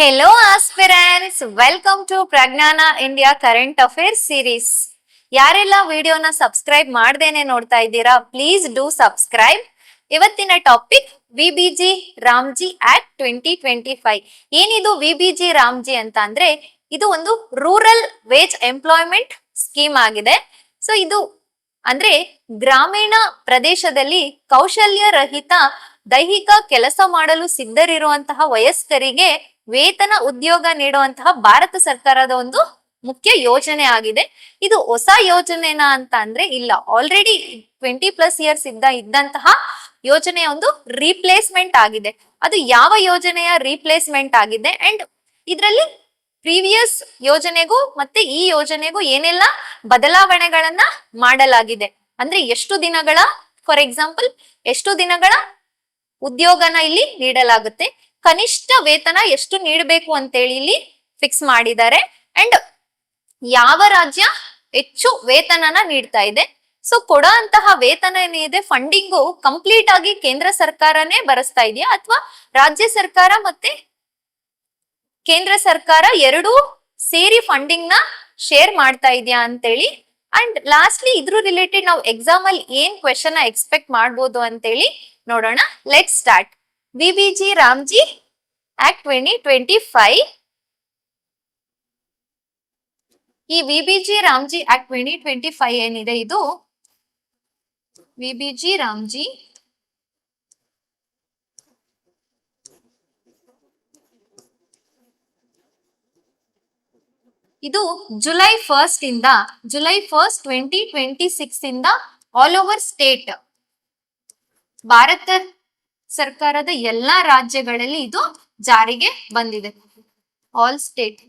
Hello aspirants, welcome to Pragnana India Current Affairs series. ಯಾರೆಲ್ಲ ವಿಡಿಯೋನ subscribe ಮಾಡ್ದೇನೆ ನೋಡ್ತಾ ಇದ್ದೀರಾ, ಪ್ಲೀಸ್ ಡೂ ಸಬ್ಸ್ಕ್ರೈಬ್. ಇವತ್ತಿನ ಟಾಪಿಕ್ ವಿಬಿಜಿ ರಾಮ್ಜಿ ಆಕ್ಟ್ 2025. ಏನಿದು ವಿಬಿಜಿ ರಾಮ್ಜಿ ಅಂತ ಅಂದ್ರೆ ಇದು ಒಂದು ರೂರಲ್ ವೇಜ್ ಎಂಪ್ಲಾಯ್ಮೆಂಟ್ ಸ್ಕೀಮ್ ಆಗಿದೆ. ಸೊ ಇದು ಅಂದ್ರೆ ಗ್ರಾಮೀಣ ಪ್ರದೇಶದಲ್ಲಿ ಕೌಶಲ್ಯ ರಹಿತ ದೈಹಿಕ ಕೆಲಸ ಮಾಡಲು ಸಿದ್ಧರಿರುವಂತಹ ವಯಸ್ಕರಿಗೆ ವೇತನ ಉದ್ಯೋಗ ನೀಡುವಂತಹ ಭಾರತ ಸರ್ಕಾರದ ಒಂದು ಮುಖ್ಯ ಯೋಜನೆ ಆಗಿದೆ. ಇದು ಹೊಸ ಯೋಜನೆನಾ ಅಂತ ಅಂದ್ರೆ ಇಲ್ಲ, ಆಲ್ರೆಡಿ 20+ ಇಯರ್ಸ್ ಇದ್ದಂತಹ ಯೋಜನೆಯ ಒಂದು ರೀಪ್ಲೇಸ್ಮೆಂಟ್ ಆಗಿದೆ. ಅದು ಯಾವ ಯೋಜನೆಯ ರೀಪ್ಲೇಸ್ಮೆಂಟ್ ಆಗಿದೆ ಅಂಡ್ ಇದರಲ್ಲಿ ಪ್ರೀವಿಯಸ್ ಯೋಜನೆಗೂ ಮತ್ತೆ ಈ ಯೋಜನೆಗೂ ಏನೆಲ್ಲ ಬದಲಾವಣೆಗಳನ್ನ ಮಾಡಲಾಗಿದೆ ಅಂದ್ರೆ ಎಷ್ಟು ದಿನಗಳ, ಫಾರ್ ಎಕ್ಸಾಂಪಲ್ ಎಷ್ಟು ದಿನಗಳ ಉದ್ಯೋಗನ ಇಲ್ಲಿ ನೀಡಲಾಗುತ್ತೆ, ಕನಿಷ್ಠ ವೇತನ ಎಷ್ಟು ನೀಡಬೇಕು ಅಂತೇಳಿ ಇಲ್ಲಿ ಫಿಕ್ಸ್ ಮಾಡಿದ್ದಾರೆ ಅಂಡ್ ಯಾವ ರಾಜ್ಯ ಹೆಚ್ಚು ವೇತನನ ನೀಡ್ತಾ ಇದೆ. ಸೊ ಕೊಡೋ ಅಂತಹ ವೇತನ ಏನಿದೆ ಫಂಡಿಂಗು ಕಂಪ್ಲೀಟ್ ಆಗಿ ಕೇಂದ್ರ ಸರ್ಕಾರನೇ ಭರಿಸ್ತಾ ಇದೆಯಾ ಅಥವಾ ರಾಜ್ಯ ಸರ್ಕಾರ ಮತ್ತೆ ಕೇಂದ್ರ ಸರ್ಕಾರ ಎರಡೂ ಸೇರಿ ಫಂಡಿಂಗ್ ನ ಶೇರ್ ಮಾಡ್ತಾ ಇದೆಯಾ ಅಂತೇಳಿ. ಅಂಡ್ ಲಾಸ್ಟ್ಲಿ ಇದ್ರ ರಿಲೇಟೆಡ್ ನಾವು ಎಕ್ಸಾಮ್ ಅಲ್ಲಿ ಏನ್ ಕ್ವೆಶನ್ ಎಕ್ಸ್ಪೆಕ್ಟ್ ಮಾಡ್ಬೋದು ಅಂತೇಳಿ ನೋಡೋಣ. Let start. VBG Ramji act 2025. ಈ ವಿಬಿಜಿ ರಾಮ್ಜಿ ಆಕ್ಟ್ 2025 ಏನಿದೆ, ಇದು ವಿಬಿಜಿ ರಾಮ್ಜಿ ಇದು ಜುಲೈ 1 ಇಂದ ಜುಲೈ 1, 2026 ಇಂದ ಆಲ್ ಓವರ್ ಸ್ಟೇಟ್ ಭಾರತ ಸರ್ಕಾರದ ಎಲ್ಲಾ ರಾಜ್ಯಗಳಲ್ಲಿ ಇದು ಜಾರಿಗೆ ಬಂದಿದೆ. ಆಲ್ ಸ್ಟೇಟ್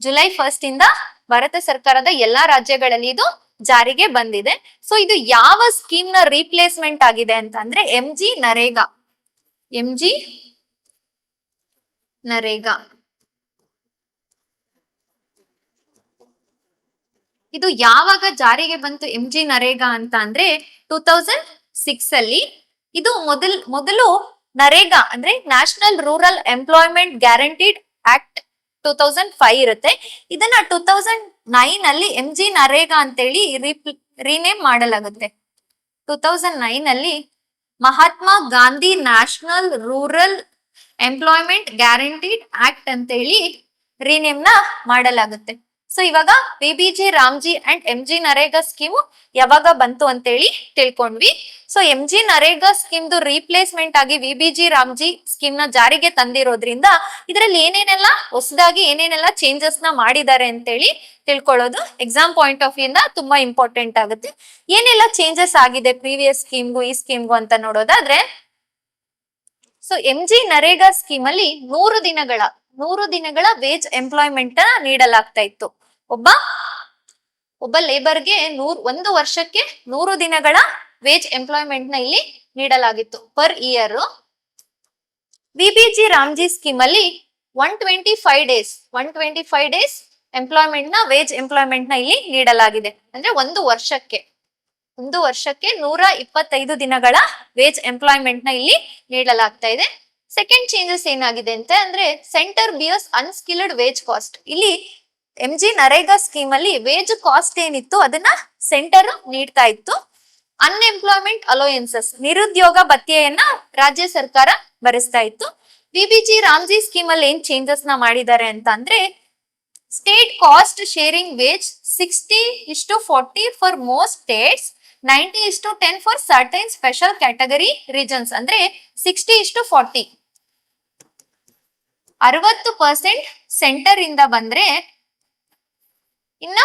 ಜುಲೈ 1 ಇಂದ ಭಾರತ ಸರ್ಕಾರದ ಎಲ್ಲಾ ರಾಜ್ಯಗಳಲ್ಲಿ ಇದು ಜಾರಿಗೆ ಬಂದಿದೆ. ಸೊ ಇದು ಯಾವ ಸ್ಕೀಮ್ ನ ರೀಪ್ಲೇಸ್ಮೆಂಟ್ ಆಗಿದೆ ಅಂತ ಅಂದ್ರೆ ಎಂಜಿ ನರೇಗಾ. ಇದು ಯಾವಾಗ ಜಾರಿಗೆ ಬಂತು ಎಂಜಿ ನರೇಗಾ ಅಂತ ಅಂದ್ರೆ 2006 ಅಲ್ಲಿ. ಇದು ಮೊದಲು ನರೇಗಾ ಅಂದ್ರೆ national rural employment guaranteed act 2005 ಇರುತ್ತೆ. ಇದನ್ನ 2009 ಅಲ್ಲಿ ಎಂಜಿ ನರೇಗಾ ಅಂತೇಳಿ ರೀನೇಮ್ ಮಾಡಲಾಗುತ್ತೆ. 2009 ಅಲ್ಲಿ Mahatma Gandhi national rural employment guaranteed act ಅಂತೇಳಿ ರೀನೇಮ್ ನ ಮಾಡಲಾಗುತ್ತೆ. ಸೊ ಇವಾಗ VBG Ramji and MG NREGA scheme ಯಾವಾಗ ಬಂತು ಅಂತೇಳಿ ತಿಳ್ಕೊಂಡ್ವಿ. So MG NREGA scheme replacement ಆಗಿ ವಿಬಿಜಿ ರಾಮ್ಜಿ ಸ್ಕೀಮ್ ನ ಜಾರಿಗೆ ತಂದಿರೋದ್ರಿಂದ ಇದರಲ್ಲಿ ಏನೇನೆಲ್ಲ ಹೊಸದಾಗಿ ಏನೇನೆಲ್ಲ ಚೇಂಜಸ್ ನ ಮಾಡಿದ್ದಾರೆ ಅಂತೇಳಿ ತಿಳ್ಕೊಳ್ಳೋದು ಎಕ್ಸಾಮ್ ಪಾಯಿಂಟ್ ಆಫ್ ವ್ಯೂ ಇಂದ ತುಂಬಾ ಇಂಪಾರ್ಟೆಂಟ್ ಆಗುತ್ತೆ. ಏನೆಲ್ಲ ಚೇಂಜಸ್ ಆಗಿದೆ ಪ್ರೀವಿಯಸ್ ಸ್ಕೀಮ್ಗೂ ಈ ಸ್ಕೀಮ್ಗೂ ಅಂತ ನೋಡೋದಾದ್ರೆ, ಸೊ ಎಂಜಿ ನರೇಗಾ ಸ್ಕೀಮ್ ಅಲ್ಲಿ 100 ದಿನಗಳ ವೇಜ್ ಎಂಪ್ಲಾಯ್ಮೆಂಟ್ ನೀಡಲಾಗ್ತಾ ಇತ್ತು. ಒಬ್ಬ ಲೇಬರ್ಗೆ 1 ವರ್ಷಕ್ಕೆ 100 ದಿನಗಳ ವೇಜ್ ಎಂಪ್ಲಾಯ್ಮೆಂಟ್ ನ ಇಲ್ಲಿ ನೀಡಲಾಗಿತ್ತು per year. VBG Ramji scheme ಅಲ್ಲಿ 125 ಡೇಸ್ ಎಂಪ್ಲಾಯ್ಮೆಂಟ್ ನ ವೇಜ್ ಎಂಪ್ಲಾಯ್ಮೆಂಟ್ ನ ಇಲ್ಲಿ ನೀಡಲಾಗಿದೆ. ಅಂದ್ರೆ 1 ವರ್ಷಕ್ಕೆ 125 ದಿನಗಳ ವೇಜ್ ಎಂಪ್ಲಾಯ್ಮೆಂಟ್ ನ ಇಲ್ಲಿ ನೀಡಲಾಗ್ತಾ ಇದೆ. ಸೆಕೆಂಡ್ ಚೇಂಜಸ್ ಏನಾಗಿದೆ ಅಂತ ಅಂದ್ರೆ centre bears unskilled wage cost. ಇಲ್ಲಿ ಎಂಜಿ ನರೇಗಾ ಸ್ಕೀಮ್ ಅಲ್ಲಿ ವೇಜ್ ಕಾಸ್ಟ್ ಏನಿತ್ತು ಅದನ್ನ ಸೆಂಟರ್ ನೀಡ್ತಾ ಇತ್ತು. ಅನ್ಎಂಪ್ಲಾಯ್ಮೆಂಟ್ ಅಲೋಯನ್ಸಸ್ ನಿರುದ್ಯೋಗ ಭತ್ಯೆಯನ್ನ ರಾಜ್ಯ ಸರ್ಕಾರ ಭರಿಸ್ತಾ ಇತ್ತು. ವಿಬಿಜಿ ರಾಮ್ಜಿ ಸ್ಕೀಮ್ ಅಲ್ಲಿ ಏನ್ ಚೇಂಜಸ್ ನ ಮಾಡಿದ್ದಾರೆ ಅಂತ ಅಂದ್ರೆ state cost sharing wage 60:40 for most states, 90:10 for certain special category regions. ಅಂದ್ರೆ 60:40 60% ಸೆಂಟರ್ ಇಂದ ಬಂದ್ರೆ ಇನ್ನ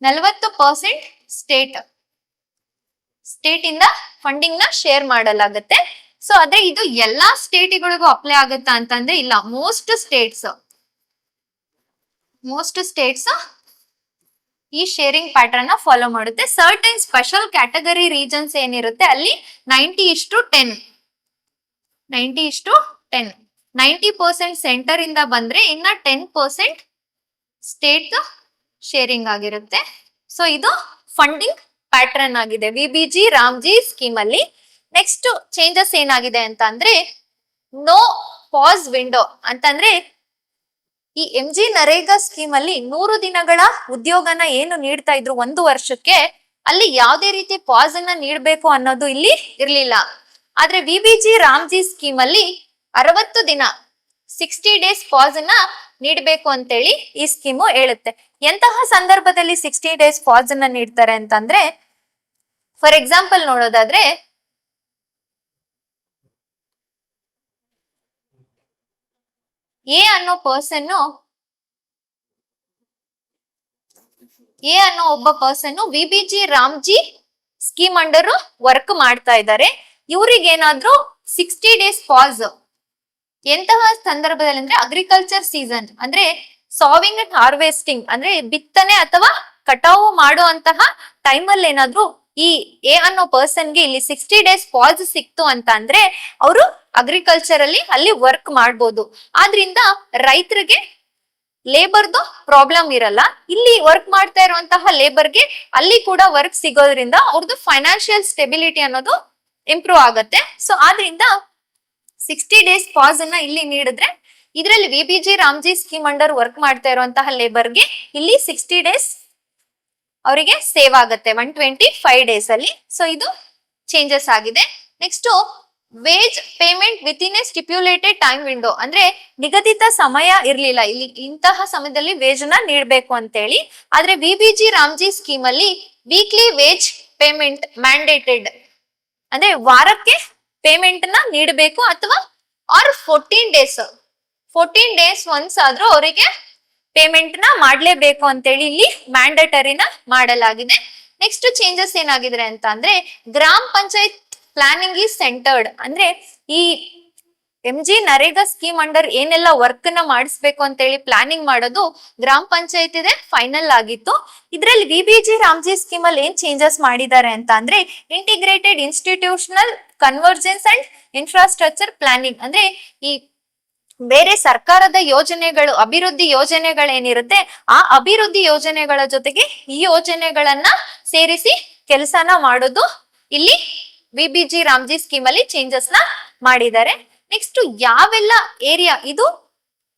40% ಸ್ಟೇಟ್ ಇಂದ ಫಂಡಿಂಗ್ ನ ಶೇರ್ ಮಾಡಲಾಗುತ್ತೆ. ಸೊ ಅದೇ ಇದು ಎಲ್ಲಾ ಸ್ಟೇಟ್ಗಳಿಗೂ ಅಪ್ಲೈ ಆಗುತ್ತಾ ಅಂತಂದ್ರೆ ಇಲ್ಲ, ಮೋಸ್ಟ್ ಸ್ಟೇಟ್ಸ್ ಈ ಶೇರಿಂಗ್ ಪ್ಯಾಟರ್ನ್ ನ ಫಾಲೋ ಮಾಡುತ್ತೆ. ಸರ್ಟೈನ್ ಸ್ಪೆಷಲ್ ಕ್ಯಾಟಗರಿ ರೀಜನ್ಸ್ ಏನಿರುತ್ತೆ ಅಲ್ಲಿ 90:10 90% ಸೆಂಟರ್ ಇಂದ ಬಂದ್ರೆ ಇನ್ನ 10% ಸ್ಟೇಟ್ ಶೇರಿಂಗ್ ಆಗಿರುತ್ತೆ. ಸೊ ಇದು ಫಂಡಿಂಗ್ ಪ್ಯಾಟರ್ನ್ ಆಗಿದೆ ವಿಬಿಜಿ ರಾಮ್ಜಿ ಸ್ಕೀಮ್ ಅಲ್ಲಿ. ನೆಕ್ಸ್ಟ್ ಚೇಂಜಸ್ ಏನಾಗಿದೆ ಅಂತ ಅಂದ್ರೆ ನೋ ಪಾಸ್ ವಿಂಡೋ ಅಂತಂದ್ರೆ ಈ MG ನರೇಗಾ ಸ್ಕೀಮ್ ಅಲ್ಲಿ 100 ದಿನಗಳ ಉದ್ಯೋಗನ ಏನು ನೀಡ್ತಾ ಇದ್ರು 1 ವರ್ಷಕ್ಕೆ, ಅಲ್ಲಿ ಯಾವುದೇ ರೀತಿ ಪಾಸ್ ಅನ್ನ ನೀಡಬೇಕು ಅನ್ನೋದು ಇಲ್ಲಿ ಇರ್ಲಿಲ್ಲ. ಆದ್ರೆ VBG ರಾಮ್ಜಿ ಸ್ಕೀಮ್ ಅಲ್ಲಿ 60 ದಿನ 60 ಡೇಸ್ ಪಾಸ್ ಅನ್ನ ನೀಡಬೇಕು ಅಂತೇಳಿ ಈ ಸ್ಕೀಮು ಹೇಳುತ್ತೆ. ಎಂತಹ ಸಂದರ್ಭದಲ್ಲಿ 60 ಡೇಸ್ ಪಾಸ್ ಅನ್ನ ನೀಡ್ತಾರೆ ಅಂತಂದ್ರೆ, ಫಾರ್ ಎಕ್ಸಾಂಪಲ್ ನೋಡೋದಾದ್ರೆ ಎ ಅನ್ನೋ ಒಬ್ಬ person VBG Ramji scheme under work ಮಾಡ್ತಾ ಇದ್ದಾರೆ. ಇವ್ರಿಗೇನಾದ್ರೂ 60 ಡೇಸ್ ಪಾಸ್ ಎಂತಹ ಸಂದರ್ಭದಲ್ಲಿ ಅಂದ್ರೆ ಅಗ್ರಿಕಲ್ಚರ್ ಸೀಸನ್ ಅಂದ್ರೆ ಸಾವಿಂಗ್ ಅಂಡ್ ಹಾರ್ವೆಸ್ಟಿಂಗ್ ಅಂದ್ರೆ ಬಿತ್ತನೆ ಅಥವಾ ಕಟಾವು ಮಾಡುವಂತಹ ಟೈಮಲ್ಲಿ ಏನಾದ್ರೂ ಈ ಎ ಅನ್ನೋ ಪರ್ಸನ್ಗೆ ಇಲ್ಲಿ 60 ಡೇಸ್ ಪಾಸ್ ಸಿಕ್ತು ಅಂತ ಅಂದ್ರೆ ಅವರು ಅಗ್ರಿಕಲ್ಚರ್ ಅಲ್ಲಿ ವರ್ಕ್ ಮಾಡ್ಬೋದು. ಆದ್ರಿಂದ ರೈತರಿಗೆ ಲೇಬರ್ದು ಪ್ರಾಬ್ಲಮ್ ಇರಲ್ಲ. ಇಲ್ಲಿ ವರ್ಕ್ ಮಾಡ್ತಾ ಇರುವಂತಹ ಲೇಬರ್ಗೆ ಅಲ್ಲಿ ಕೂಡ ವರ್ಕ್ ಸಿಗೋದ್ರಿಂದ ಅವ್ರದ್ದು ಫೈನಾನ್ಷಿಯಲ್ ಸ್ಟೆಬಿಲಿಟಿ ಅನ್ನೋದು ಇಂಪ್ರೂವ್ ಆಗತ್ತೆ. ಸೊ ಆದ್ರಿಂದ 60 ಡೇಸ್ ಪಾಸ್ ಅನ್ನ ಇಲ್ಲಿ ನೀಡಿದ್ರೆ ಇದರಲ್ಲಿ VBG Ramji scheme under work ಮಾಡ್ತಾ ಇರುವಂತಹ ಲೇಬರ್ಗೆ ಇಲ್ಲಿ 60 ಡೇಸ್ ಅವರಿಗೆ ಸೇವ್ ಆಗುತ್ತೆ 125 ಡೇಸ್ ಅಲ್ಲಿ. ಸೊ ಇದು ಚೇಂಜಸ್ ಆಗಿದೆ. Next wage payment within a stipulated time window ಅಂದ್ರೆ ನಿಗದಿತ ಸಮಯ ಇರ್ಲಿಲ್ಲ, ಇಲ್ಲಿ ಇಂತಹ ಸಮಯದಲ್ಲಿ ವೇಜ್ ನ ನೀಡಬೇಕು ಅಂತೇಳಿ. ಆದ್ರೆ VBG ರಾಮ್ಜಿ ಸ್ಕೀಮ್ ಅಲ್ಲಿ ವೀಕ್ಲಿ ವೇಜ್ ಪೇಮೆಂಟ್ ಮ್ಯಾಂಡೇಟೆಡ್ ಅಂದ್ರೆ ವಾರಕ್ಕೆ ಪೇಮೆಂಟ್ ನ ನೀಡಬೇಕು ಅಥವಾ ಆರ್ 14 ಡೇಸ್ ಒನ್ಸ್ ಆದ್ರೂ ಅವರಿಗೆ ಪೇಮೆಂಟ್ ನ ಮಾಡ್ಲೇಬೇಕು ಅಂತೇಳಿ ಇಲ್ಲಿ ಮ್ಯಾಂಡೇಟರಿನ ಮಾಡಲಾಗಿದೆ. ನೆಕ್ಸ್ಟ್ ಚೇಂಜಸ್ ಏನಾಗಿದೆ ಅಂತ ಅಂದ್ರೆ ಗ್ರಾಮ ಪಂಚಾಯತ್ ಪ್ಲಾನಿಂಗ್ ಈಸ್ ಸೆಂಟರ್ಡ್ ಅಂದ್ರೆ ಈ MG ನರೇಗಾ ಸ್ಕೀಮ್ ಅಂಡರ್ ಏನೆಲ್ಲ ವರ್ಕ್ ನ ಮಾಡಿಸ್ಬೇಕು ಅಂತೇಳಿ ಪ್ಲಾನಿಂಗ್ ಮಾಡೋದು ಗ್ರಾಮ ಪಂಚಾಯತ್ ಇದೆ ಫೈನಲ್ ಆಗಿತ್ತು. ಇದ್ರಲ್ಲಿ VBG ರಾಮ್ಜಿ ಸ್ಕೀಮ್ ಅಲ್ಲಿ ಏನ್ ಚೇಂಜಸ್ ಮಾಡಿದ್ದಾರೆ ಅಂತ ಅಂದ್ರೆ integrated institutional convergence and infrastructure planning ಅಂದ್ರೆ ಈ ಬೇರೆ ಸರ್ಕಾರದ ಯೋಜನೆಗಳು ಅಭಿವೃದ್ಧಿ ಯೋಜನೆಗಳೇನಿರುತ್ತೆ ಆ ಅಭಿವೃದ್ಧಿ ಯೋಜನೆಗಳ ಜೊತೆಗೆ ಈ ಯೋಜನೆಗಳನ್ನ ಸೇರಿಸಿ ಕೆಲಸನ ಮಾಡೋದು ಇಲ್ಲಿ VBG ರಾಮ್ಜಿ ಸ್ಕೀಮ್ ಅಲ್ಲಿ ಚೇಂಜಸ್ ನ ಮಾಡಿದ್ದಾರೆ. ನೆಕ್ಸ್ಟ್ ಯಾವೆಲ್ಲ ಏರಿಯಾ ಇದು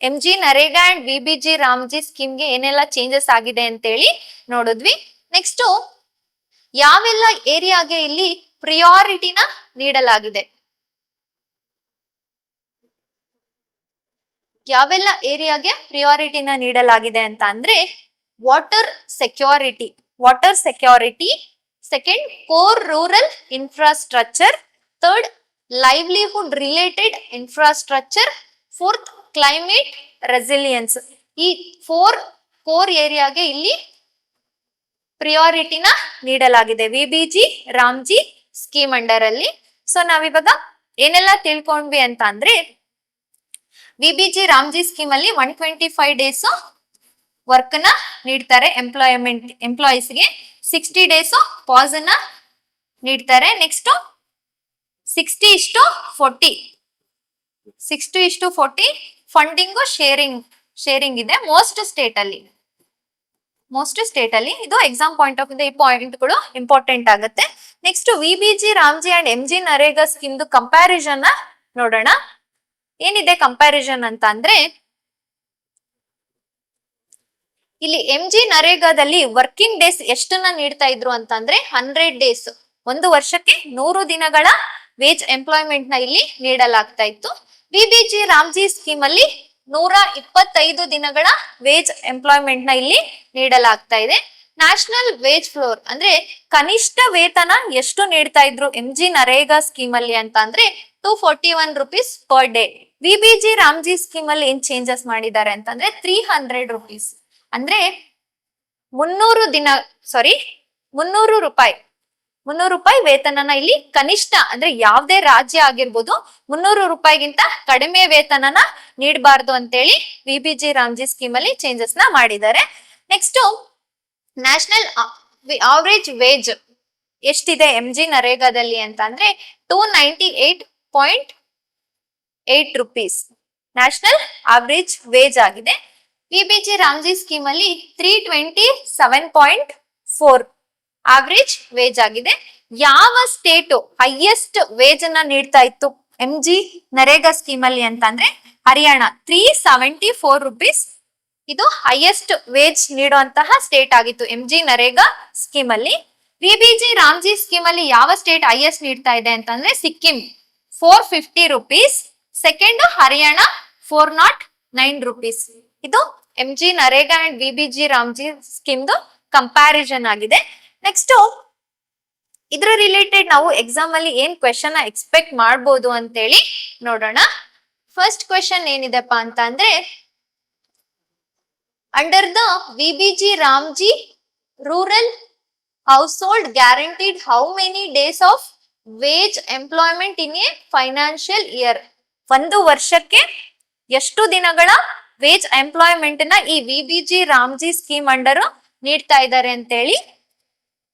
MG NREGA and VBG Ramji ಸ್ಕೀಮ್ಗೆ ಏನೆಲ್ಲ ಚೇಂಜಸ್ ಆಗಿದೆ ಅಂತೇಳಿ ನೋಡಿದ್ವಿ. ನೆಕ್ಸ್ಟ್ ಯಾವೆಲ್ಲ ಏರಿಯಾಗೆ ಇಲ್ಲಿ ಪ್ರಿಯಾರಿಟಿನ ನೀಡಲಾಗಿದೆ, ಯಾವೆಲ್ಲ ಏರಿಯಾಗೆ ಪ್ರಿಯಾರಿಟಿನ ನೀಡಲಾಗಿದೆ ಅಂತ ಅಂದ್ರೆ water security, second core rural infrastructure, third livelihood related infrastructure, fourth climate resilience. ಈ 4 ಕೋರ್ ಏರಿಯಾಗೆ ಇಲ್ಲಿ ಪ್ರಿಯಾರಿಟಿನ ನೀಡಲಾಗಿದೆ VBG ರಾಮ್ಜಿ ಸ್ಕೀಮ್ ಅಂಡರ್ ಅಲ್ಲಿ. ಸೊ ನಾವಿವಾಗ ಏನೆಲ್ಲ ತಿಳ್ಕೊಂಡ್ವಿ ಅಂತ ಅಂದ್ರೆ VBG ರಾಮ್ಜಿ ಸ್ಕೀಮ್ ಅಲ್ಲಿ 125 ಡೇಸ್ ವರ್ಕ್ ನ ನೀಡ್ತಾರೆ ಎಂಪ್ಲಾಯೀಸ್ಗೆ, 60 ಡೇಸ್ ಪಾಸ್ ಅನ್ನ ನೀಡ್ತಾರೆ. ನೆಕ್ಸ್ಟ್ 60:40 ಫಂಡಿಂಗ್ ಶೇರಿಂಗ್ ಇದೆ ಮೋಸ್ಟ್ ಸ್ಟೇಟ್ ಅಲ್ಲಿ. ಇದು ಎಕ್ಸಾಮ್ ಪಾಯಿಂಟ್ ಆಫ್ ಈ ಪಾಯಿಂಟ್ಗಳು ಇಂಪಾರ್ಟೆಂಟ್ ಆಗುತ್ತೆ. Next VBG Ramji and MG NREGA scheme comparison ನೋಡೋಣ. ಏನಿದೆ ಕಂಪ್ಯಾರಿಸನ್ ಅಂತ ಅಂದ್ರೆ ಇಲ್ಲಿ MG ನರೇಗಾದಲ್ಲಿ ವರ್ಕಿಂಗ್ ಡೇಸ್ ಎಷ್ಟನ್ನ ನೀಡ್ತಾ ಇದ್ರು ಅಂತಂದ್ರೆ 100 ಡೇಸ್, 1 ವರ್ಷಕ್ಕೆ 100 ದಿನಗಳ ವೇಜ್ ಎಂಪ್ಲಾಯ್ಮೆಂಟ್ ನ ಇಲ್ಲಿ ನೀಡಲಾಗ್ತಾ ಇತ್ತು. VBG ರಾಮ್ಜಿ ಸ್ಕೀಮ್ ಅಲ್ಲಿ 125 ದಿನಗಳ ವೇಜ್ ಎಂಪ್ಲಾಯ್ಮೆಂಟ್ ನ ಇಲ್ಲಿ ನೀಡಲಾಗ್ತಾ ಇದೆ. ನ್ಯಾಷನಲ್ ವೇಜ್ ಫ್ಲೋರ್ ಅಂದ್ರೆ ಕನಿಷ್ಠ ವೇತನ ಎಷ್ಟು ನೀಡ್ತಾ ಇದ್ರು MG ನರೇಗಾ ಸ್ಕೀಮ್ ಅಲ್ಲಿ ಅಂತ ಅಂದ್ರೆ 241 rupees per day. VBG Ramji scheme ಅಲ್ಲಿ ಏನ್ ಚೇಂಜಸ್ ಮಾಡಿದ್ದಾರೆ ಅಂತಂದ್ರೆ 300 rupees ಅಂದ್ರೆ 300 ರೂಪಾಯಿ ವೇತನನ ಇಲ್ಲಿ ಕನಿಷ್ಠ ಅಂದ್ರೆ ಯಾವ್ದೇ ರಾಜ್ಯ ಆಗಿರ್ಬೋದು 300 ರೂಪಾಯಿಗಿಂತ ಕಡಿಮೆ ವೇತನನ ನೀಡಬಾರ್ದು ಅಂತೇಳಿ VBG ರಾಮ್ಜಿ ಸ್ಕೀಮ್ ಅಲ್ಲಿ ಚೇಂಜಸ್ ನ ಮಾಡಿದ್ದಾರೆ. ನೆಕ್ಸ್ಟ್ ನ್ಯಾಷನಲ್ ಆವರೇಜ್ ವೇಜ್ ಎಷ್ಟಿದೆ MG ನರೇಗಾದಲ್ಲಿ ಅಂತ ಅಂದ್ರೆ 298.8 rupees ನ್ಯಾಷನಲ್ ಆವರೇಜ್ ವೇಜ್ ಆಗಿದೆ. VBG ರಾಮ್ಜಿ ಸ್ಕೀಮ್ ಅಲ್ಲಿ 327.4 ಆವರೇಜ್ ವೇಜ್ ಆಗಿದೆ. ಯಾವ ಸ್ಟೇಟ್ ಹೈಯೆಸ್ಟ್ ವೇಜ್ ಅನ್ನ ನೀಡ್ತಾ ಇತ್ತು MG ನರೇಗಾ ಸ್ಕೀಮ್ ಅಲ್ಲಿ ಅಂತಂದ್ರೆ ಹರಿಯಾಣ 374 rupees ಇದು ಹೈಯೆಸ್ಟ್ ವೇಜ್ ನೀಡುವಂತಹ ಸ್ಟೇಟ್ ಆಗಿತ್ತು MG ನರೇಗಾ ಸ್ಕೀಮ್ ಅಲ್ಲಿ. VBG ರಾಮ್ಜಿ ಸ್ಕೀಮ್ ಅಲ್ಲಿ ಯಾವ ಸ್ಟೇಟ್ ಹೈಯೆಸ್ಟ್ ನೀಡ್ತಾ ಇದೆ ಅಂತಂದ್ರೆ Sikkim 450 rupees, second Haryana 409 rupees. ಇದು MG NREGA and VBG Ramji ಸ್ಕೀಮ್ದು ಕಂಪ್ಯಾರಿಸನ್ ಆಗಿದೆ. ನೆಕ್ಸ್ಟ್ ಇದ್ರ ರಿಲೇಟೆಡ್ ನಾವು ಎಕ್ಸಾಮ್ ಅಲ್ಲಿ ಏನ್ ಕ್ವೆಶನ್ ಎಕ್ಸ್ಪೆಕ್ಟ್ ಮಾಡ್ಬೋದು ಅಂತೇಳಿ ನೋಡೋಣ. ಫಸ್ಟ್ ಕ್ವೆಶನ್ ಏನಿದೆಪ್ಪ ಅಂತ ಅಂದ್ರೆ, under the VBG Ramji rural household guaranteed how many days of wage employment in a financial year? ಒಂದು ವರ್ಷಕ್ಕೆ ಎಷ್ಟು ದಿನಗಳ ವೇಜ್ ಎಂಪ್ಲಾಯ್ಮೆಂಟ್ ನ ಈ VBG ರಾಮ್ಜಿ ಸ್ಕೀಮ್ ಅಂಡರ್ ನೀಡ್ತಾ ಇದ್ದಾರೆ ಅಂತೇಳಿ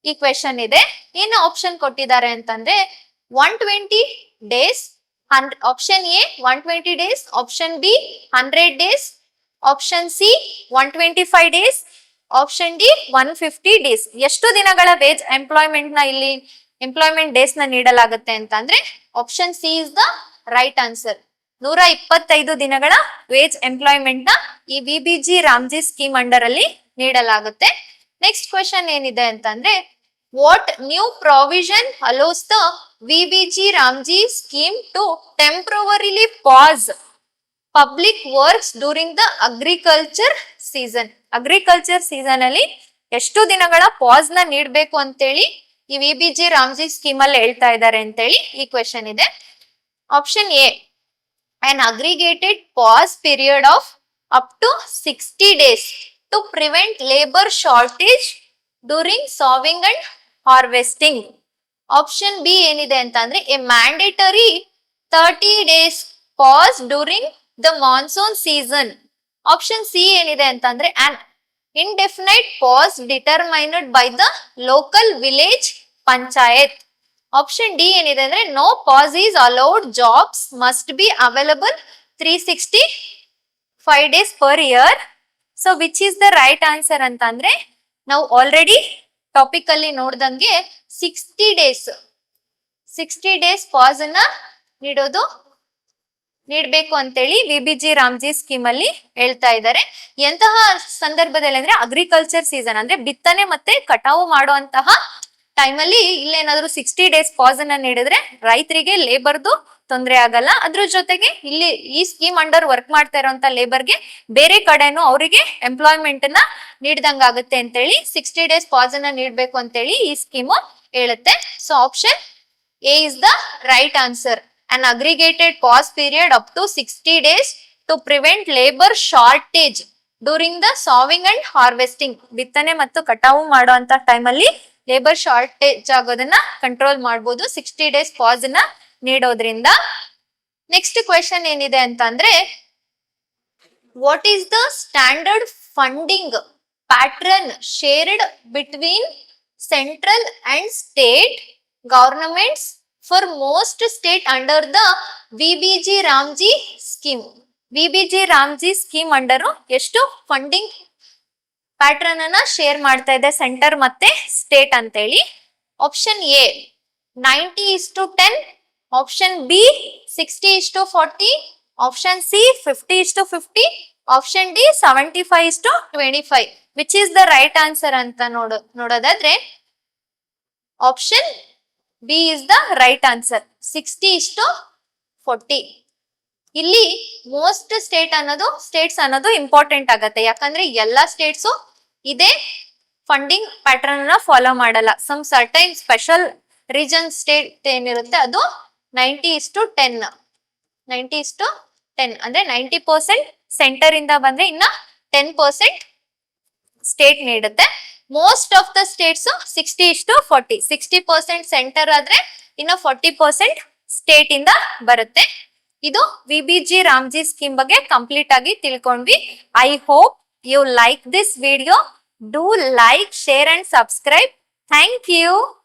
ಈ ಕ್ವೆಶನ್ ಇದೆ. ಏನು ಆಪ್ಷನ್ ಕೊಟ್ಟಿದ್ದಾರೆ ಅಂತಂದ್ರೆ 120 days, option A 120 days, option B 100 days, option C 125 days, option D 150 days. ಎಷ್ಟು ದಿನಗಳ ವೇಜ್ ಎಂಪ್ಲಾಯ್ಮೆಂಟ್ ನ ಇಲ್ಲಿ ಎಂಪ್ಲಾಯ್ಮೆಂಟ್ ಡೇಸ್ ನ ನೀಡಲಾಗುತ್ತೆ ಅಂತಂದ್ರೆ option C is the right answer. 125 ದಿನಗಳ ವೇಜ್ ಎಂಪ್ಲಾಯ್ಮೆಂಟ್ ನ ಈ VBG ರಾಮ್ಜಿ ಸ್ಕೀಮ್ ಅಂಡರ್ ಅಲ್ಲಿ ನೀಡಲಾಗುತ್ತೆ. ನೆಕ್ಸ್ಟ್ ಕ್ವೆಶನ್ ಏನಿದೆ ಅಂತಂದ್ರೆ, what new provision allows the VBG Ramji scheme to temporarily pause public works during the agriculture season? Agriculture season ಅಲ್ಲಿ ಎಷ್ಟು ದಿನಗಳ ಪಾಸ್ ನ ನೀಡಬೇಕು ಅಂತೇಳಿ ಈ VBG ರಾಮ್ಜಿ ಸ್ಕೀಮ್ ಅಲ್ಲಿ ಹೇಳ್ತಾ ಇದ್ದಾರೆ ಅಂತೇಳಿ ಈ ಕ್ವೆಶನ್ ಇದೆ. Option A, an aggregated pause period of up to 60 days to prevent labor shortage during sowing and harvesting. Option B ಏನಿದೆ ಅಂತಂದ್ರೆ a mandatory 30 days pause during the monsoon season. Option C ಏನಿದೆ ಅಂತಂದ್ರೆ an indefinite pause determined by the local village panchayat. Option D ಏನಿದೆ ಅಂದ್ರೆ no pass is allowed, jobs must be available 365 days per year. So which is the right answer ಅಂತ ಅಂದ್ರೆ, ನಾವು already topic ಅಲ್ಲಿ ನೋಡ್ದಂಗೆ 60 days pass ಅನ್ನ ನೀಡಬೇಕು ಅಂತೇಳಿ VBG ರಾಮ್ಜಿ ಸ್ಕೀಮ್ ಅಲ್ಲಿ ಹೇಳ್ತಾ ಇದ್ದಾರೆ. ಎಂತಹ ಸಂದರ್ಭದಲ್ಲಿ ಅಂದ್ರೆ ಅಗ್ರಿಕಲ್ಚರ್ ಸೀಸನ್ ಅಂದ್ರೆ ಬಿತ್ತನೆ ಮತ್ತೆ ಕಟಾವು ಮಾಡುವಂತಹ ಟೈಮಲ್ಲಿ ಇಲ್ಲೇನಾದ್ರೂ 60 ಡೇಸ್ ಪಾಸ್ ಅನ್ನ ನೀಡಿದ್ರೆ ರೈತರಿಗೆ ಲೇಬರ್ದು ತೊಂದರೆ ಆಗಲ್ಲ. ಅದ್ರ ಜೊತೆಗೆ ಇಲ್ಲಿ ಈ ಸ್ಕೀಮ್ ಅಂಡರ್ ವರ್ಕ್ ಮಾಡ್ತಾ ಇರುವಂತ ಲೇಬರ್ಗೆ ಬೇರೆ ಕಡೆನೂ ಅವರಿಗೆ ಎಂಪ್ಲಾಯ್ಮೆಂಟ್ ನ ನೀಡ್ದಂಗಾಗುತ್ತೆ ಅಂತೇಳಿ 60 ಡೇಸ್ ಪಾಸ್ ಅನ್ನ ನೀಡ್ಬೇಕು ಅಂತೇಳಿ ಈ ಸ್ಕೀಮು ಹೇಳುತ್ತೆ. So option A is the right answer. an aggregated pause period up to 60 days to prevent labor shortage during the sowing and harvesting. ಬಿತ್ತನೆ ಮತ್ತು ಕಟಾವು ಮಾಡುವಂತ ಟೈಮಲ್ಲಿ ಲೇಬರ್ ಶಾರ್ಟೇಜ್ ಆಗೋದನ್ನ ಕಂಟ್ರೋಲ್ ಮಾಡಬಹುದು 60 ಡೇಸ್ ಪಾಸ್ ನ ನೀಡೋದ್ರಿಂದ. ನೆಕ್ಸ್ಟ್ ಕ್ವೆಶನ್ ಏನಿದೆ ಅಂತ ಅಂದ್ರೆ, what is the standard funding pattern shared between central and state governments for most state under the VBG Ramji scheme? VBG Ramji scheme under ಎಷ್ಟು ಫಂಡಿಂಗ್ ಪ್ಯಾಟ್ರನ್ ಅನ್ನ share ಮಾಡ್ತಾ ಇದೆ ಸೆಂಟರ್ ಮತ್ತೆ ಸ್ಟೇಟ್ ಅಂತೇಳಿ? Option A 90:10, option B 60:40, option C 50:50, option D 75:25. Which is the right answer ಅಂತ ನೋಡೋದಾದ್ರೆ option B is the right answer, 60:40. ಇಲ್ಲಿ most States ಅನ್ನೋದು ಇಂಪಾರ್ಟೆಂಟ್ ಆಗತ್ತೆ, ಯಾಕಂದ್ರೆ ಎಲ್ಲಾ ಸ್ಟೇಟ್ಸು ಇದೇ ಫಂಡಿಂಗ್ ಪ್ಯಾಟರ್ನ್ ನ ಫಾಲೋ ಮಾಡಲ್ಲ. Some certain special reason state ಏನಿರುತ್ತೆ ಅದು 90:10 ಅಂದ್ರೆ 90% ಸೆಂಟರ್ ಇಂದ ಬಂದ್ರೆ ಇನ್ನ 10% ಸ್ಟೇಟ್ ನೀಡುತ್ತೆ. Most of the states 60:40, 60% centre ಆದ್ರೆ ಇನ್ನ 40% ಸ್ಟೇಟ್ ಇಂದ ಬರುತ್ತೆ. ಇದು VBG ರಾಮ್ಜಿ ಸ್ಕೀಮ್ ಬಗ್ಗೆ ಕಂಪ್ಲೀಟ್ ಆಗಿ ತಿಳ್ಕೊಂಡ್ವಿ. I hope you like this video. Do like, share and subscribe. Thank you.